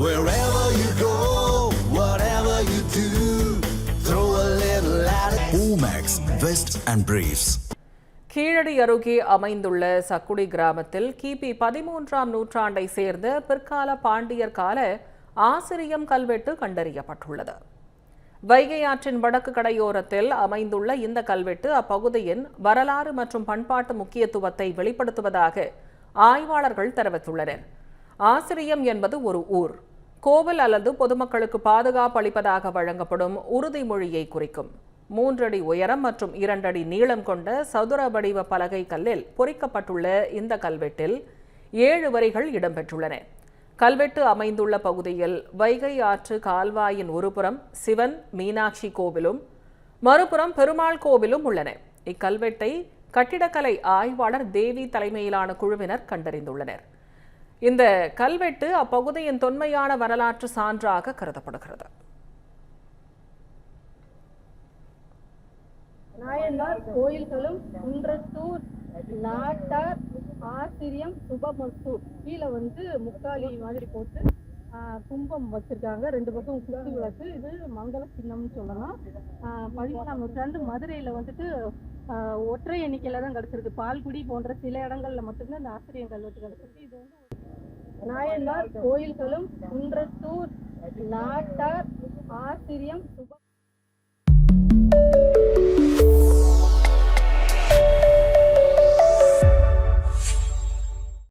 Wherever you go, whatever you do, throw a little at it. Omax, Vest and Briefs. Keezhadi அருகே அமைந்துள்ள சக்குடி கிராமத்தில் கிபி 13ஆம் நூற்றாண்டை சேர்ந்த பிற்கால பாண்டியர் கால ஆசிரியம் கல்வெட்டு கண்டறியப்பட்டுள்ளது. வைகை ஆற்றின் வடக்கு கடையோரத்தில் அமைந்துள்ள இந்த கல்வெட்டு அப்பகுதியின் வரலாறு மற்றும் பண்பாட்டு முக்கியத்துவத்தை வெளிப்படுத்துவதாக ஆய்வாளர்கள் தெரிவித்துள்ளனர். ஆசிரியம் என்பது ஒரு ஊர், கோவில் அல்லது பொதுமக்களுக்கு பாதுகாப்பு அளிப்பதாக வழங்கப்படும் உறுதிமொழியை குறிக்கும். 3 அடி உயரம் மற்றும் 2 அடி நீளம் கொண்ட சதுர வடிவ பலகை கல்லில் பொறிக்கப்பட்டுள்ள இந்த கல்வெட்டில் 7 வரிகள் இடம்பெற்றுள்ளன. கல்வெட்டு அமைந்துள்ள பகுதியில் வைகை ஆற்று கால்வாயின் ஒருபுறம் சிவன் மீனாட்சி கோவிலும் மறுபுறம் பெருமாள் கோவிலும் உள்ளன. இக்கல்வெட்டை கட்டிடக்கலை ஆய்வாளர் தேவி தலைமையிலான குழுவினர் கண்டறிந்துள்ளனர். இந்த கல்வெட்டு அப்பகுதியின் தொன்மையான வரலாற்று சான்றாக கருதப்படுகிறது. நாயன்மார் கோயில்களும் குன்றத்தூர் நாட்டார் ஆசிரியம் சுபமஸ்து கீழே முக்காலி மாதிரி போட்டு கும்பம் வச்சிருக்காங்க. 2 பக்கம் குத்து விளக்கு. இது மங்கள சின்னம்னு சொல்லலாம். 13ஆம் நூற்றாண்டு மதுரையில ஒற்றை எண்ணிக்கையில தான் கிடைச்சிருக்கு. பால்குடி போன்ற சில இடங்கள்ல மட்டும்தான் இந்த ஆசிரியம் கல்வெட்டு கிடைச்சிருக்கு. இது நாயன்மார் கோயில்களும் குன்றத்தூர் நாட்டார் ஆசிரியம்